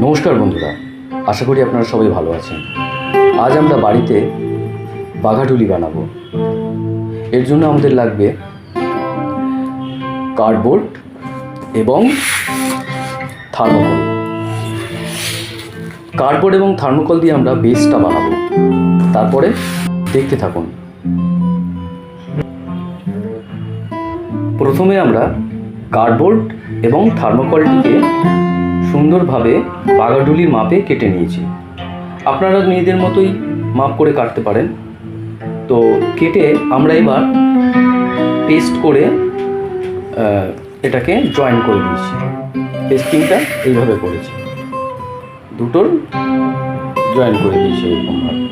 নমস্কার বন্ধুরা, আশা করি আপনারা সবাই ভালো আছেন। আজ আমরা বাড়িতে বাঘাটুলি বানাবো। এর জন্য আমাদের লাগবে কার্ডবোর্ড এবং থার্মোকল। কার্ডবোর্ড এবং থার্মোকল দিয়ে আমরা বেসটা বানাবো। তারপরে দেখতে থাকুন। প্রথমে আমরা কার্ডবোর্ড এবং থার্মোকলটিকে সুন্দরভাবে বাঘাডুলির মাপে কেটে নিয়েছি। আপনারা নিজেদের মতোই মাপ করে কাটতে পারেন। তো কেটে আমরা এবার পেস্ট করে এটাকে জয়েন করে দিয়েছি। পেস্টিংটা এইভাবে করেছি, দুটোর জয়েন করে দিয়েছি এরকমভাবে।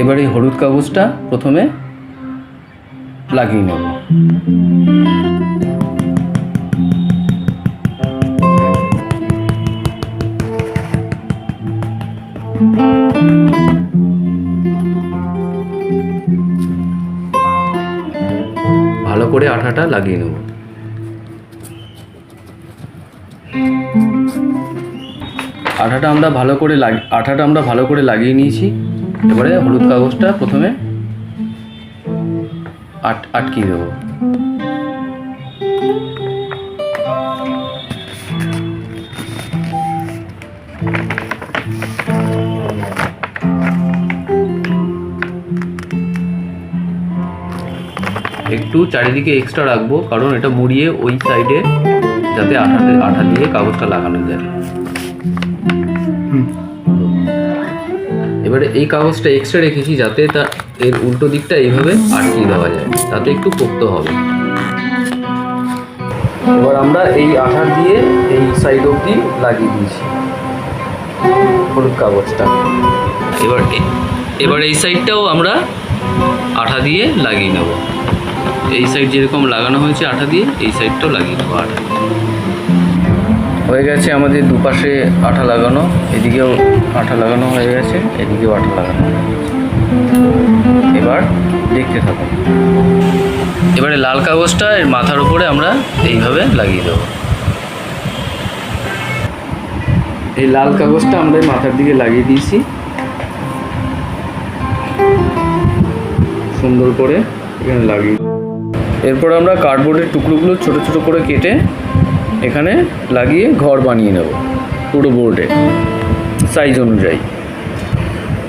এবার এই হলুদ কাগজটা প্রথমে লাগিয়ে নেব। ভালো করে আঠাটা লাগিয়ে নেব। আঠাটা আমরা ভালো করে লাগিয়ে নিয়েছি। এবারে হলুদ কাগজটা প্রথমে আটকিয়ে দেবো। একটু চারিদিকে এক্সট্রা রাখবো, কারণ এটা মুড়িয়ে ওই সাইডে যাতে আঠা দিয়ে কাগজটা লাগানো যায়। এবারে এই কাগজটা এক্সট্রা রেখেছি যাতে এর উল্টো দিকটা এইভাবে আটকিয়ে দেওয়া যায়, তাতে একটু পোক্ত হবে। এবার আমরা এই আঠা দিয়ে এই সাইড অবধি লাগিয়ে দিয়েছি হলুদ কাগজটা। এবার এই সাইডটাও আমরা আঠা দিয়ে লাগিয়ে নেব। এই সাইড যেরকম লাগানো হয়েছে আঠা দিয়ে, এই সাইডটাও লাগিয়ে নেবো আঠা। হয়ে গেছে আমাদের দুপাশে আঠা লাগানো। এদিকেও আঠা লাগানো হয়ে গেছে, এদিকেও আঠা লাগানো হয়ে গেছে। এবার দেখতে থাকুন। এবারে লাল কাগজটা এর মাথার উপরে আমরা এইভাবে লাগিয়ে দেবো। এই লাল কাগজটা আমরা মাথার দিকে লাগিয়ে দিয়েছি সুন্দর করে এখানে লাগিয়ে। এরপর আমরা কার্ডবোর্ডের টুকরোগুলো ছোট ছোট করে কেটে এখানে লাগিয়ে ঘর বানিয়ে নেব পুরো বোর্ডে সাইজ অনুযায়ী।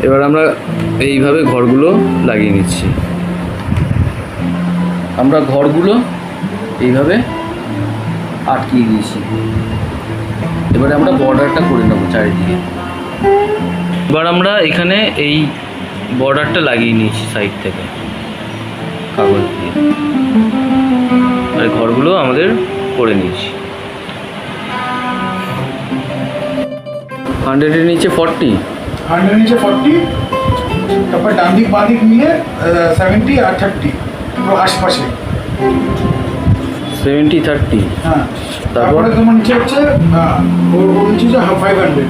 এবার আমরা এইভাবে ঘরগুলো লাগিয়ে নিচ্ছি। আমরা ঘরগুলো এইভাবে আটকিয়ে দিয়েছি। এবারে আমরা বর্ডারটা করে নেব চারিদিকে। এবার আমরা এখানে এই বর্ডারটা লাগিয়ে নিয়েছি সাইড থেকে কাগজ দিয়ে। আর ঘরগুলো আমাদের করে নিয়েছি। 100-এর নিচে 40, 100-এর নিচে 40, তারপর ডান দিক বাঁ দিক মিলে 70 আর 30 পুরো আশপাশে 70-30। হ্যাঁ, তারপরে তোমার নিচে হচ্ছে ওর নিচে যে 500,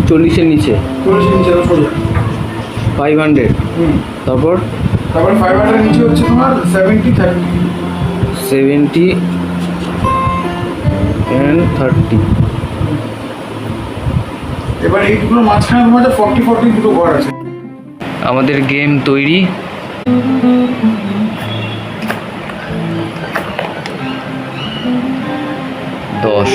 40-এর নিচে 40-এর নিচে 500। তারপর 500-এর নিচে হচ্ছে তোমার 70-30, 70 and 30। এবার এই দুটো মাঝখানে তোমার 40-40 দুটো ঘর আছে। আমাদের গেম তৈরি। দশ।